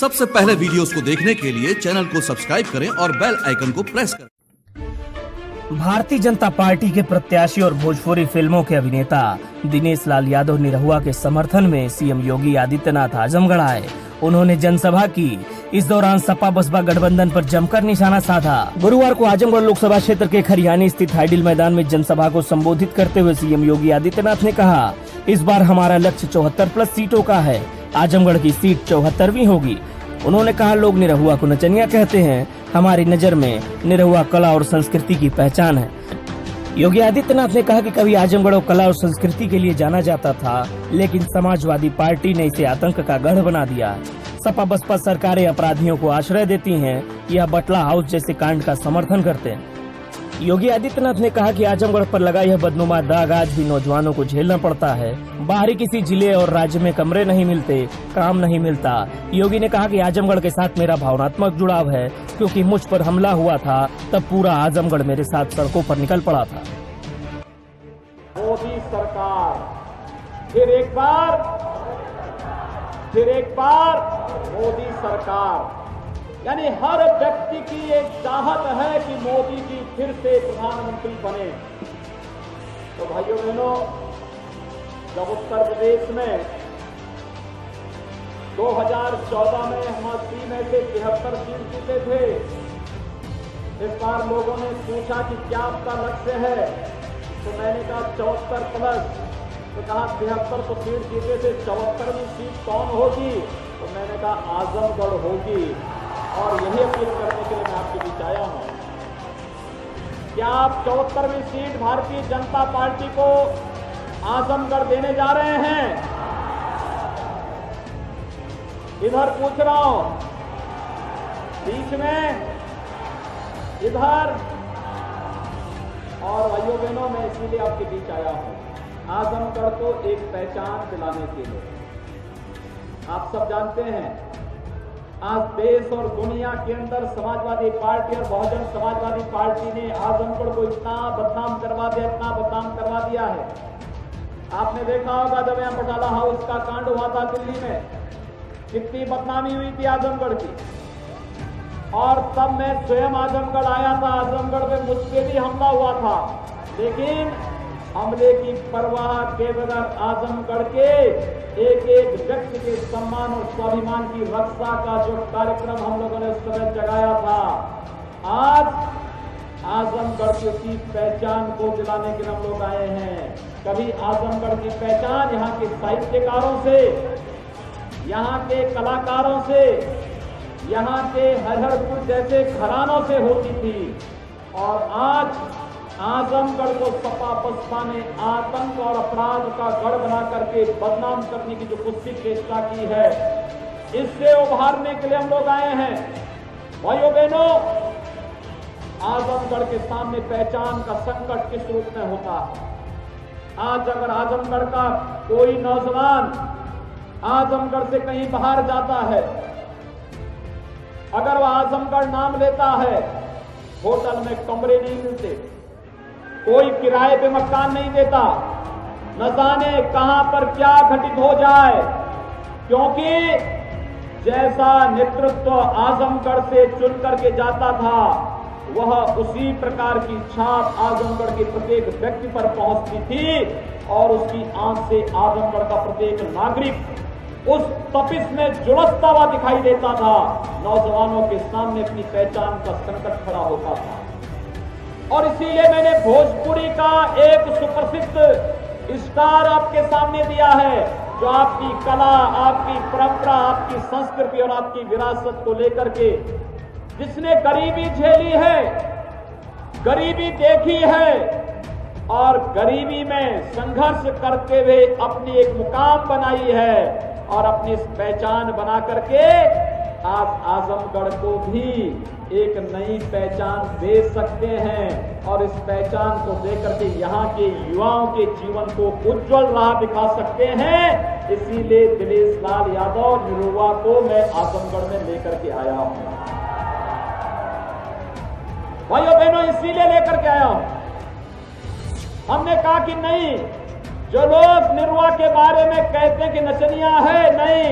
सबसे पहले वीडियोस को देखने के लिए चैनल को सब्सक्राइब करें और बेल आइकन को प्रेस करें। भारतीय जनता पार्टी के प्रत्याशी और भोजपुरी फिल्मों के अभिनेता दिनेश लाल यादव निरहुआ के समर्थन में सीएम योगी आदित्यनाथ आजमगढ़ आए। उन्होंने जनसभा की। इस दौरान सपा बसपा गठबंधन पर जमकर निशाना साधा। गुरुवार को आजमगढ़ लोकसभा क्षेत्र के खरियानी स्थित हाइडिल मैदान में जनसभा को संबोधित करते हुए सीएम योगी आदित्यनाथ ने कहा, इस बार हमारा लक्ष्य 74+ सीटों का है। आजमगढ़ की सीट 74वीं होगी। उन्होंने कहा, लोग निरहुआ को नचनिया कहते हैं, हमारी नजर में निरहुआ कला और संस्कृति की पहचान है। योगी आदित्यनाथ ने कहा कि कभी आजमगढ़ कला और संस्कृति के लिए जाना जाता था, लेकिन समाजवादी पार्टी ने इसे आतंक का गढ़ बना दिया। सपा बसपा सरकारें अपराधियों को आश्रय देती हैं, यह बटला हाउस जैसे कांड का समर्थन करते हैं। योगी आदित्यनाथ ने कहा कि आजमगढ़ पर लगा यह बदनुमा दाग आज भी नौजवानों को झेलना पड़ता है। बाहरी किसी जिले और राज्य में कमरे नहीं मिलते, काम नहीं मिलता। योगी ने कहा कि आजमगढ़ के साथ मेरा भावनात्मक जुड़ाव है, क्योंकि मुझ पर हमला हुआ था तब पूरा आजमगढ़ मेरे साथ सड़कों पर निकल पड़ा था। मोदी सरकार फिर एक बार मोदी सरकार, यानी हर व्यक्ति की एक चाहत है कि मोदी जी फिर से प्रधानमंत्री बने। तो भाइयों बहनों, जब उत्तर प्रदेश में 2014 में हम 80 में से 73 सीट जीते थे, इस बार लोगों ने पूछा कि क्या आपका लक्ष्य है, तो मैंने कहा 74+। तो कहा 73 तो सीट जीते थे, 74वीं सीट कौन होगी? तो मैंने कहा आजमगढ़ होगी। और यही अपील करने के लिए मैं आपके बीच आया हूं। क्या आप 74वीं सीट भारतीय जनता पार्टी को आजमगढ़ देने जा रहे हैं? इधर पूछ रहा हूं, बीच में, इधर। और भाइयों बहनों, मैं इसीलिए आपके बीच आया हूं, आजमगढ़ को एक पहचान दिलाने के लिए। आप सब जानते हैं, आज देश और दुनिया के अंदर समाजवादी पार्टी और बहुजन समाजवादी पार्टी ने आजमगढ़ को इतना बदनाम करवा दिया है। आपने देखा होगा जब यहाँ बटाला हाउस का कांड हुआ था दिल्ली में, कितनी बदनामी हुई थी आजमगढ़ की। और तब मैं स्वयं आजमगढ़ आया था, आजमगढ़ में मुझ पे भी हमला हुआ था, लेकिन हमले की परवाह के बगैर आजमगढ़ के एक एक व्यक्ति के सम्मान और स्वाभिमान की रक्षा का जो कार्यक्रम हम लोगों ने उस समय जगाया था, आज आजमगढ़ की उसी पहचान को दिलाने के लिए हम लोग आए हैं। कभी आजमगढ़ की पहचान यहाँ के साहित्यकारों से, यहाँ के कलाकारों से, यहाँ के हरिहरपुर जैसे घरानों से होती थी, और आज आजमगढ़ को सपा बसपा ने आतंक और अपराध का गढ़ बना करके बदनाम करने की जो कुत्सित चेष्टा की है, इससे उभारने के लिए हम लोग आए हैं। भाइयों बहनों, आजमगढ़ के सामने पहचान का संकट किस रूप में होता है? आज अगर आजमगढ़ का कोई नौजवान आजमगढ़ से कहीं बाहर जाता है, अगर वह आजमगढ़ नाम लेता है, होटल में कमरे नहीं मिलते, कोई किराए पे मकान नहीं देता, न जाने कहां पर क्या घटित हो जाए, क्योंकि जैसा नेतृत्व आजमगढ़ से चुन करके जाता था, वह उसी प्रकार की छाप आजमगढ़ के प्रत्येक व्यक्ति पर पहुंचती थी, और उसकी आंख से आजमगढ़ का प्रत्येक नागरिक उस तपिश में झुलसता हुआ दिखाई देता था। नौजवानों के सामने अपनी पहचान का संकट खड़ा होता था। और इसीलिए मैंने भोजपुरी का एक सुप्रसिद्ध स्टार आपके सामने दिया है, जो आपकी कला, आपकी परंपरा, आपकी संस्कृति और आपकी विरासत को लेकर के, जिसने गरीबी झेली है, गरीबी देखी है, और गरीबी में संघर्ष करते हुए अपनी एक मुकाम बनाई है, और अपनी इस पहचान बना करके आज आजमगढ़ को भी एक नई पहचान दे सकते हैं, और इस पहचान को देकर के यहाँ के युवाओं के जीवन को उज्जवल राह दिखा सकते हैं। इसीलिए दिनेश लाल यादव निरहुआ को मैं आजमगढ़ में लेकर के आया हूं। भाइयों बहनों, इसीलिए लेकर के आया हूं। हमने कहा कि नहीं, जो लोग निरहुआ के बारे में कहते हैं कि नचनिया है, नहीं,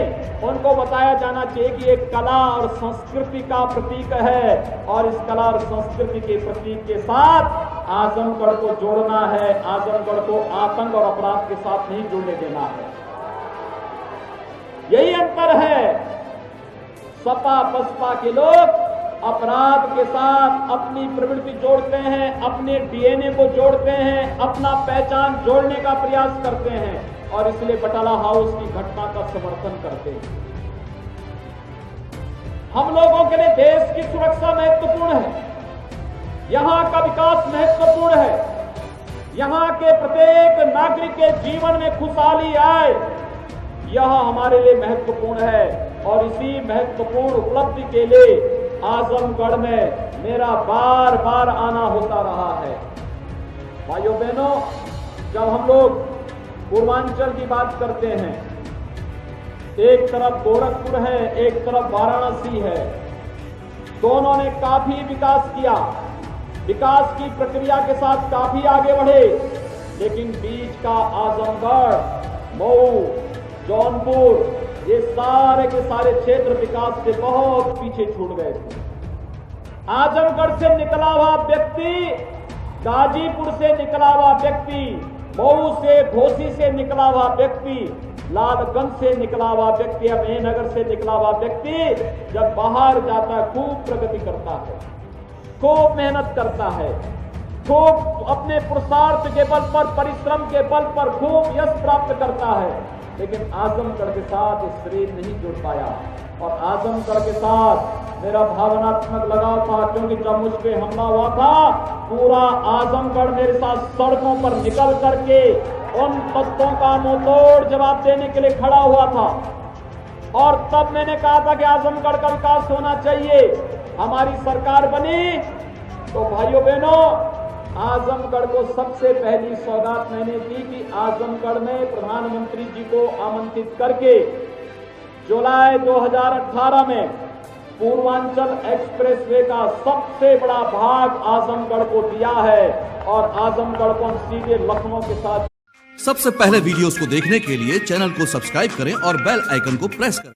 उनको बताया जाना चाहिए कि एक कला और संस्कृति का प्रतीक है और इस कला और संस्कृति के प्रतीक के साथ आजमगढ़ को जोड़ना है। आजमगढ़ को आतंक और अपराध के साथ नहीं जुड़ने देना है। यही अंतर है। सपा बसपा के लोग अपराध के साथ अपनी प्रवृत्ति जोड़ते हैं, अपने डीएनए को जोड़ते हैं, अपना पहचान जोड़ने का प्रयास करते हैं और इसलिए बटाला हाउस की घटना का समर्थन करते हैं। हम लोगों के लिए देश की सुरक्षा महत्वपूर्ण है, यहां का विकास महत्वपूर्ण है, यहां के प्रत्येक नागरिक के जीवन में खुशहाली आए, यह हमारे लिए महत्वपूर्ण है और इसी महत्वपूर्ण उपलब्धि के लिए आजमगढ़ में मेरा बार बार आना होता रहा है। भाइयों बहनों, जब हम लोग पूर्वांचल की बात करते हैं, एक तरफ गोरखपुर है, एक तरफ वाराणसी है, दोनों ने काफी विकास किया, विकास की प्रक्रिया के साथ काफी आगे बढ़े, लेकिन बीच का आजमगढ़, मऊ, जौनपुर, ये सारे के सारे क्षेत्र विकास से बहुत पीछे छूट गए थे। आजमगढ़ से निकला हुआ व्यक्ति, गाजीपुर से निकला हुआ व्यक्ति, मऊ से, घोसी से निकला हुआ व्यक्ति, लालगंज से निकला हुआ व्यक्ति, अभयनगर से निकला हुआ व्यक्ति जब बाहर जाता है खूब प्रगति करता है, खूब मेहनत करता है, खूब अपने पुरुषार्थ के बल पर, परिश्रम के बल पर खूब यश प्राप्त करता है। लेकिन आजमगढ़ के साथ इस शरीर नहीं जुड़ पाया और आजमगढ़ के साथ मेरा भावनात्मक लगाव था, क्योंकि जब मुझ पे हमला हुआ था पूरा आजमगढ़ मेरे साथ सड़कों पर निकल करके उन तत्वों का मुंहतोड़ जवाब देने के लिए खड़ा हुआ था और तब मैंने कहा था कि आजमगढ़ का विकास होना चाहिए। हमारी सरकार बनी तो भाइयों बहनों, आजमगढ़ को सबसे पहली सौगात मैंने दी कि आजमगढ़ में प्रधानमंत्री जी को आमंत्रित करके जुलाई 2018 में पूर्वांचल एक्सप्रेसवे का सबसे बड़ा भाग आजमगढ़ को दिया है और आजमगढ़ को हम सीधे लखनऊ के साथ। सबसे पहले वीडियोस को देखने के लिए चैनल को सब्सक्राइब करें और बेल आइकन को प्रेस करें।